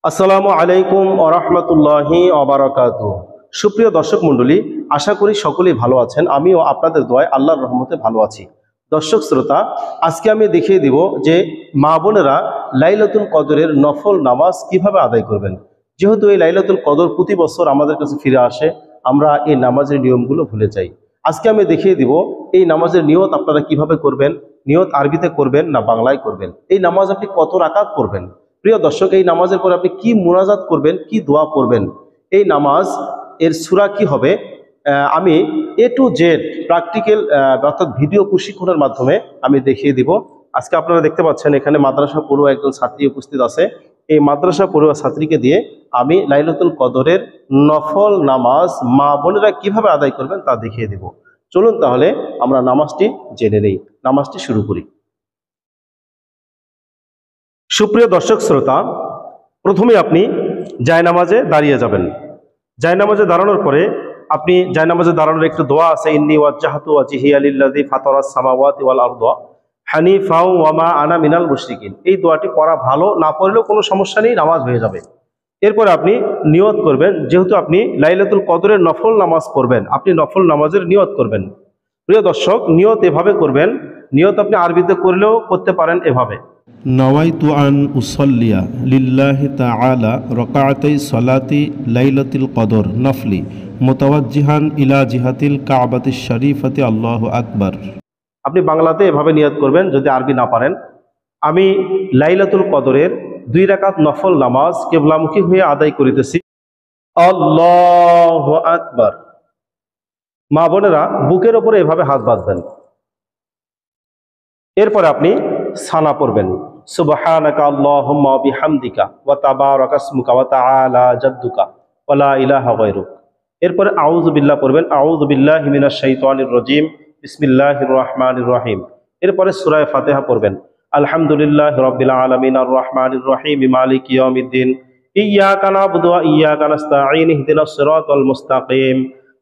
আসসালামু আলাইকুম ওয়া রাহমাতুল্লাহি ওয়া বারাকাতুহু। সুপ্রিয় দর্শক মণ্ডলী, আশা করি সকলেই ভালো আছেন। আমিও আপনাদের দোয়ায় আল্লাহর রহমতে ভালো আছি। দর্শক শ্রোতা, আজকে আমি দেখিয়ে দিব যে মা বোনেরা লাইলাতুল কদরের নফল নামাজ কিভাবে আদায় করবেন। যেহেতু এই লাইলাতুল কদর প্রতি বছর আমাদের কাছে ফিরে আসে, আমরা এই নামাজের নিয়মগুলো ভুলে যাই। আজকে আমি দেখিয়ে দিব এই নামাজের নিয়ত আপনারা কিভাবে করবেন। নিয়ত আরবিতে করবেন না বাংলায় করবেন, এই নামাজ আপনি কত রাকাত পড়বেন। প্রিয় দর্শক, এই নামাজের পরে আপনি কি মুনাজাত করবেন, কি দোয়া করবেন, এই নামাজ এর সূরা কি হবে, আমি এ টু জেড প্র্যাকটিক্যাল অর্থাৎ ভিডিও প্রশিক্ষণের মাধ্যমে আমি দেখিয়ে দিব। আজকে আপনারা দেখতে পাচ্ছেন এখানে মাদ্রাসা পড়ুয়া একজন ছাত্রী উপস্থিত আছে। এই মাদ্রাসা পড়ুয়া ছাত্রীকে দিয়ে আমি লাইলাতুল কদরের নফল নামাজ মা বোনেরা কিভাবে আদায় করবেন তা দেখিয়ে দিব। চলুন তাহলে আমরা নামাজটি জেনে নেই, নামাজটি শুরু করি। সুপ্রিয় দর্শক শ্রোতা, প্রথমে আপনি জায়নামাজে দাঁড়িয়ে যাবেন। জায়নামাজে দাঁড়ানোর পরে আপনি জায়নামাজে দাঁড়ানোর একটু দোয়া আছে, ইন্নী ওয়াজ্জাহতু ওয়াজহিয়া লিল্লাযী ফাতারাস সামাওয়াতি ওয়াল আরদা হানিফাও ওয়া মা আনা মিনাল মুশরিকিন। এই দোয়াটি পড়া ভালো, না পড়লেও কোনো সমস্যা নেই, নামাজ হয়ে যাবে। এরপরে আপনি নিয়ত করবেন, যেহেতু আপনি লাইলাতুল কদরের নফল নামাজ পড়বেন, আপনি নফল নামাজের নিয়ত করবেন। প্রিয় দর্শক, নিয়ত এভাবে করবেন। নিয়ত আপনি আরবিতে করলেও করতে পারেন এভাবে। নওয়াইতু আন উসল্লিয়া লিল্লাহি তাআলা রাকাআতাই সলাতি লাইলাতুল কদর নফলি মুতাওয়াজ্জিহান ইলা জিহাতিল কাবাতিশ শরীফাতি আল্লাহু আকবার। আপনি বাংলাতে এভাবে নিয়ত করবেন যদি আরবি না পারেন। আমি লাইলাতুল কদরের 2 রাকাত নফল নামাজ কিবলামুখী হয়ে আদায় করিতেছি। আল্লাহু আকবার। মা বোনেরা বুকের উপরে এভাবে হাত বাঁধবেন। এরপরে আপনি সানা পড়বেন, সুবহানাকা আল্লাহুম্মা ওয়া বিহামদিকা ওয়া তাবারাকা ইসমুকা ওয়া তাআলা জাদ্দুকা ওয়া লা ইলাহা গায়রুক। এরপরে আউযু বিল্লাহ পড়বেন, আউযু বিল্লাহি মিনাশ শাইতানির রাজীম, বিসমিল্লাহির রহমানির রহিম। এরপরে সূরা ফাতিহা পড়বেন, আলহামদুলিল্লাহি রাব্বিল আলামিন আর রহমানির রহিম মালিকি ইয়াউমিদ্দিন ইয়্যাকা না'বুদু ওয়া ইয়্যাকা নাস্তাঈন ইহদিনাস সিরাতাল মুস্তাকিম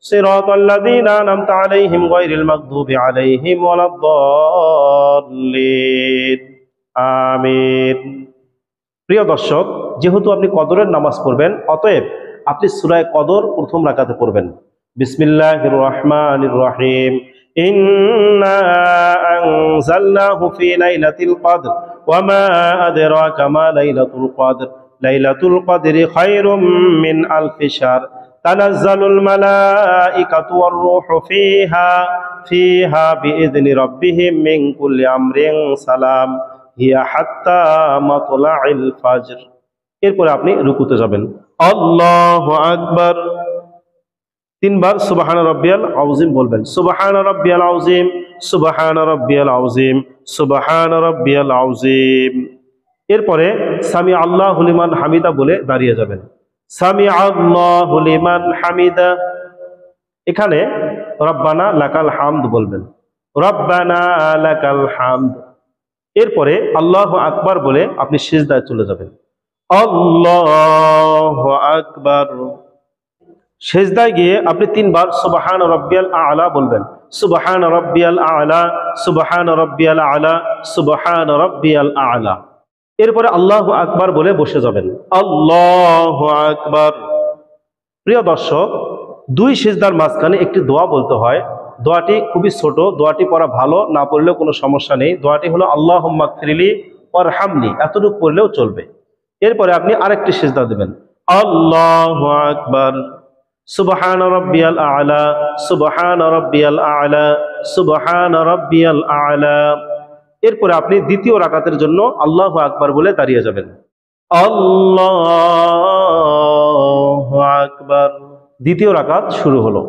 সিরাতাল্লাযীনা আন'আমতা আলাইহিম গায়রিল মাগদুবি আলাইহিম ওয়ালাদ-দাল্লিন। আমিন। প্রিয় দর্শক, যেহেতু আপনি কদরের নামাজ পড়বেন, অতএব আপনি সূরা কদর প্রথম রাকাতে পড়বেন। বিসমিল্লাহির রহমানির রহিম, ইন্না আনজালনাহু ফি লাইলাতিল কদর ওয়া মা আদরাকা মা লাইলাতুল কদর লাইলাতুল কদরি খায়রুম মিন আলফি শাহর তানাজ্জালুল মালাইকাতু ওয়ার রূহু ফিহা বিইذনি রাব্বিহিম মিন কুল্লি আমরিন সালাম হিয়া হাত্তা মাতলাইল ফাজর। এরপরে আপনি রুকুতে যাবেন, আল্লাহু আকবার। 3 বার সুবহান রাব্বিয়াল আযীম বলবেন, সুবহান রাব্বিয়াল আযীম, সুবহান রাব্বিয়াল আযীম, সুবহান রাব্বিয়াল আযীম। এরপরে সামি আল্লাহু লিমান হামিদা বলে দাঁড়িয়ে যাবেন, সামি আল্লাহু লিমান হামিদা। এখানে রব্বানা লাকাল হামদ বলবেন, রব্বানা লাকাল হামদ। এরপরে আল্লাহু আকবার বলে আপনি সিজদায় চলে যাবেন, আল্লাহু আকবার। সিজদায় গিয়ে আপনি 3 বার সুবহান রাব্বিয়াল আ'লা বলবেন, সুবহান রাব্বিয়াল আ'লা, সুবহান রাব্বিয়াল আ'লা, সুবহান রাব্বিয়াল আ'লা। এরপরে আল্লাহু আকবার বলে বসে যাবেন, আল্লাহু আকবার। প্রিয় দর্শক, 2 সিজদার মাঝখানে একটি দোয়া বলতে হয়। দোয়াটি খুবই ছোট, দোয়াটি পড়া ভালো, না পড়লেও কোনো সমস্যা নেই। দোয়াটি হলো আল্লাহুম্মা গফিরলি ওয়ারহামনি, এতটুকু পড়লেও চলবে। এরপরে আপনি আরেকটি সিজদা দেবেন, আল্লাহু আকবার, সুবহান রাব্বিয়াল আ'লা, সুবহান রাব্বিয়াল আ'লা, সুবহান রাব্বিয়াল আ'লা। এরপরে আপনি দ্বিতীয় রাকাতের জন্য আল্লাহু আকবার বলে দাঁড়িয়ে যাবেন, আল্লাহু আকবার। দ্বিতীয় রাকাত শুরু হলো।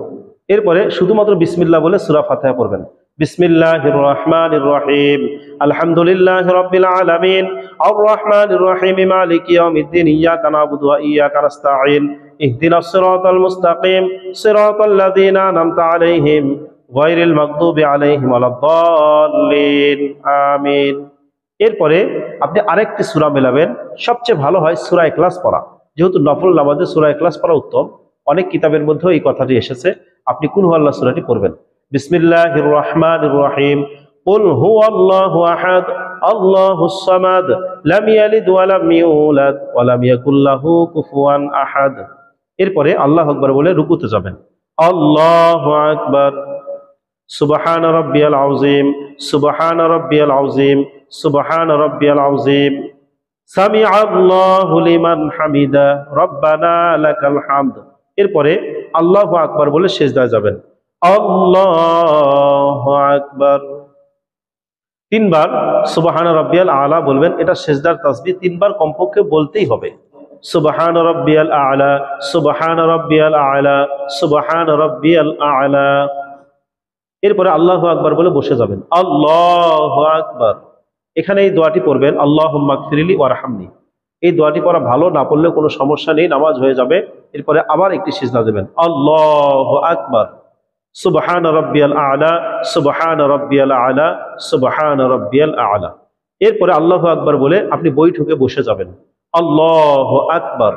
এরপরে শুধুমাত্র বিসমিল্লাহ বলে সূরা ফাতিহা পড়বেন, বিসমিল্লাহির রহমানির রহিম, আলহামদুলিল্লাহি রাব্বিল আলামিন আর রহমানির রহিম মালিকি ইয়াউমিদ্দিন ইয়্যাকা না'বুদু ওয়া ইয়্যাকা নাস্তাঈন ইহদিনাস সিরাতাল মুস্তাকিম সিরাতাল্লাযীনা আন'আমতা আলাইহিম গায়রিল মাগদুবি আলাইহিম ওয়ালাদ-দাল্লিন। আমিন। এরপরে আপনি আরেকটি সূরা মেলাবেন। সবচেয়ে ভালো হয় সূরা ইখলাস পড়া, যেহেতু নফল নামাজে সূরা ইখলাস পড়া উত্তম। অনেক কিতাবের মধ্যেও এই কথাটি এসেছে। আপনি কুল হুয়াল্লাহ সূরাটি পড়বেন, বিসমিল্লাহির রহমানির রহিম, কুল হুয়াল্লাহু আহাদ আল্লাহুস সামাদ লাম ইয়ালিদ ওয়া লাম ইউলাদ ওয়া লাম ইয়াকুল লাহু কুফুয়ান আহাদ। এরপরে আল্লাহু আকবার বলে রুকুতে যাবেন। আল্লাহু আকবার। সুবহান রাব্বিয়াল আযীম, সুবহান রাব্বিয়াল আযীম, সুবহান রাব্বিয়াল আযীম। সামিআ আল্লাহু লিমান হামিদা, রব্বানা লাকাল হামদ। এরপরে আল্লাহু আকবার বলে সিজদায় যাবেন। আল্লাহু আকবার। তিনবার সুবহান রাব্বিয়াল আলা বলবেন। এটা সিজদার তাসবিহ তিনবার কমপক্ষে বলতেই হবে। সুবহান রাব্বিয়াল আলা, সুবহান রাব্বিয়াল আলা, সুবহান রাব্বিয়াল আলা। এরপরে আল্লাহু আকবার বলে বসে যাবেন। আল্লাহু আকবার। এখানে এই দোয়াটি পড়বেন, আল্লাহুম্মা গফিরলি ওয়ারহামনি। এই দোয়াটি পড়া ভালো, না পড়লে কোনো সমস্যা নেই, নামাজ হয়ে যাবে। এরপরে আবার একটি সিজদা দেবেন। আল্লাহু আকবার। সুবহান রাব্বিয়াল আলা, সুবহান রাব্বিয়াল আলা, সুবহান রাব্বিয়াল আলা। এরপরে আল্লাহু আকবার বলে আপনি বৈঠকে বসে যাবেন। আল্লাহু আকবার।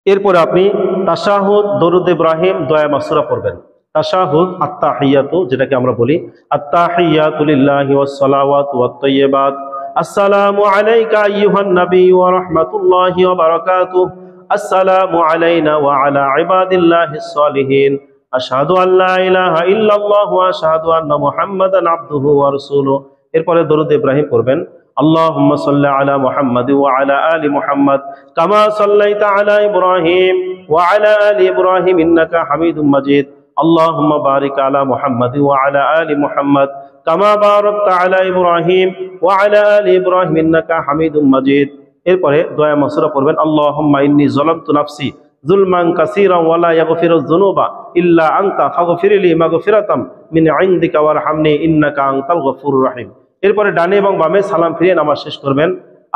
এরপরে আপনি তাশাহুদ, দরুদ ইব্রাহিম, দোয়া মাসুরা পড়বেন। তাশাহুদ আত্তাহিয়াতু, যেটাকে আমরা বলি আত্তাহিয়াতু লিল্লাহি ওয়াস সালাওয়াতু ওয়াত তাইয়্যিবাত। আসসালামু আলাইকা আইয়ুহান নাবী ওয়া রাহমাতুল্লাহি ওয়া বারাকাতুহু। আসসালামু আলাইনা ওয়া আলা ইবাদিল্লাহিস সালিহিন। আশহাদু আল্লা ইলাহা ইল্লাল্লাহ ওয়া আশহাদু আন্না মুহাম্মাদান আবদুহু ওয়া রাসূলুহু। এরপরে দরুদ ইব্রাহিম পড়বেন। আল্লাহুম্মা সাল্লি আলা মুহাম্মাদ ওয়া আলা আলি মুহাম্মাদ কামা সাল্লাইতা আলা ইব্রাহিম ওয়া আলা আলি ইব্রাহিম ইন্নাকা হামিদুম মাজিদ। আল্লাহুম্মা বারিক আলা মুহাম্মাদ ওয়া আলা আলি মুহাম্মাদ কামা বারাকতা আলা ইব্রাহিম ওয়া আলা আলি ইব্রাহিম ইন্নাকা হামিদুম মাজিদ। এরপরে দোয়া মাসুরা পড়বেন। আল্লাহুম্মা ইন্নী যালামতু নাফসি যুলমান কাসীরান ওয়া লা ইয়াগফিরুয যুনুবা ইল্লা আনতা ফাগফিরলি মাগফিরাতাম মিন ইনদিকা ওয়ারহামনি ইন্নাকা আনতাল গফুরুর রহিম। এরপরে ডানে এবং বামে সালাম ফিরিয়ে নামাজ শেষ করবেন।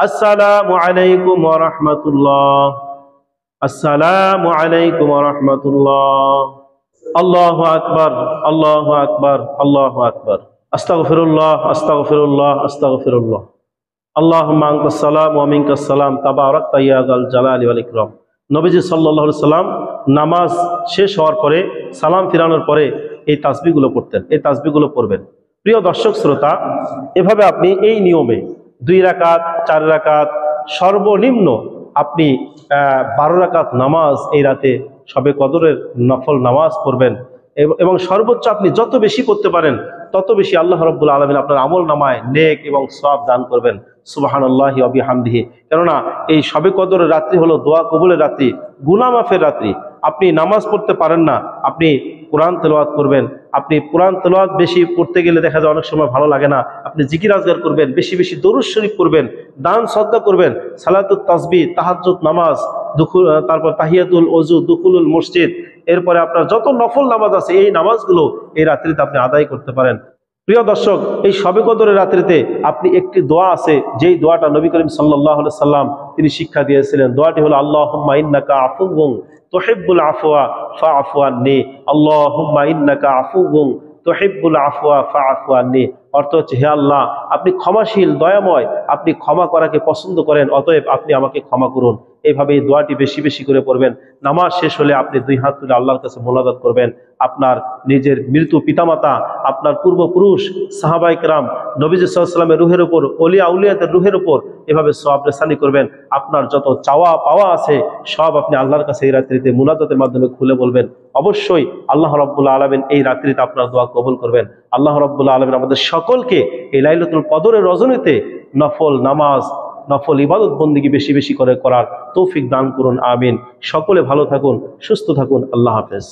আসসালামু আলাইকুম ওয়া রাহমাতুল্লাহ, আসসালামু আলাইকুম ওয়া রাহমাতুল্লাহ। আল্লাহু আকবার, আল্লাহু আকবার, আল্লাহু আকবার। আস্তাগফিরুল্লাহ, আস্তাগফিরুল্লাহ, আস্তাগফিরুল্লাহ। আল্লাহুম্মা আনতাস সালাম ওয়া মিনকাস সালাম তাবারাকতা ইয়া যাল জালালি ওয়াল ইকরাম। নবীজি সাল্লাল্লাহু আলাইহি সাল্লাম নামাজ শেষ হওয়ার পরে, সালাম ফিরানোর পরে এই তাসবিহগুলো পড়তেন। এই তাসবিহগুলো পড়বেন। প্রিয় দর্শক শ্রোতা, এভাবে আপনি এই নিয়মে 2 রাকাত, 4 রাকাত, সর্বনিম্ন আপনি 12 রাকাত নামাজ এই রাতে শবে কদরের নফল নামাজ পড়বেন। এবং সর্বোচ্চ আপনি যত বেশি করতে পারেন তত বেশি আল্লাহ রাব্বুল আলামিন আপনার আমল নামায় নেক এবং সওয়াব দান করবেন। সুবহানাল্লাহি ওয়া বিহামদিহি। কেননা এই শবে কদরের রাত্রি হলো দোয়া কবুলের রাত্রি, গুনাহ মাফের রাত্রি। আপনি নামাজ পড়তে পারেন না, আপনি কোরআন তেলাওয়াত করবেন। আপনি কোরআন তেলাওয়াত বেশি করতে গেলে দেখা যায় অনেক সময় ভালো লাগে না। আপনি জিকির আজগার করবেন, বেশি বেশি দরুদ শরীফ করবেন, দান সদকা করবেন, সালাতুত তাসবিহ, তাহাজ্জুদ নামাজ, তারপর তাহিয়াতুল ওযু, দুখুলুল মসজিদ, এরপরে আপনার যত নফল নামাজ আছে এই নামাজগুলো এই রাত্রিতে আপনি আদায় করতে পারেন। প্রিয় দর্শক, এই শবে কদরের রাত্রিতে আপনি একটি দোয়া আছে, যেই দোয়াটা নবী করিম সাল্লাল্লাহু আলাইহি সাল্লাম তিনি শিক্ষা দিয়েছিলেন। দোয়াটি হলো আল্লাহুম্মা ইন্নাকা আফুউন তুহিব্বুল আফওয়া ফাআফু আন্নী। আল্লাহুম্মা ইন্নাকা আফুউন তুহিব্বুল আফওয়া ফাআফু আন্নী। অর্থ হচ্ছে, হে আল্লাহ, আপনি ক্ষমাশীল, দয়াময়, আপনি ক্ষমা করাকে পছন্দ করেন, অতএব আপনি আমাকে ক্ষমা করুন। এইভাবে এই দোয়াটি বেশি বেশি করে পড়বেন। নামাজ শেষ হলে আপনি 2 হাত তুলে আল্লাহর কাছে মোনাজাত করবেন। আপনার নিজের মৃত পিতামাতা, আপনার পূর্বপুরুষ, সাহাবায়ে কেরাম, নবীজি সাল্লাল্লাহু আলাইহি ওয়াসাল্লামের রুহের উপর, ওলিয়া আউলিয়াদের রুহের উপর এভাবে সওয়াব রেসানি করবেন। আপনার যত চাওয়া পাওয়া আছে সব আপনি আল্লাহর কাছে এই রাত্রিতে মুনাজাতের মাধ্যমে খুলে বলবেন। অবশ্যই আল্লাহ রাব্বুল আলামিন এই রাত্রিতে আপনার দোয়া কবুল করবেন। আল্লাহ রাব্বুল আলামিন আমাদের সকলকে এই লাইলাতুল কদরের রজনীতে নফল নামাজ, নফল ইবাদত বন্দেগী বেশি বেশি করে করার তৌফিক দান করুন। আমিন। সকলে ভালো থাকুন, সুস্থ থাকুন। আল্লাহ হাফেজ।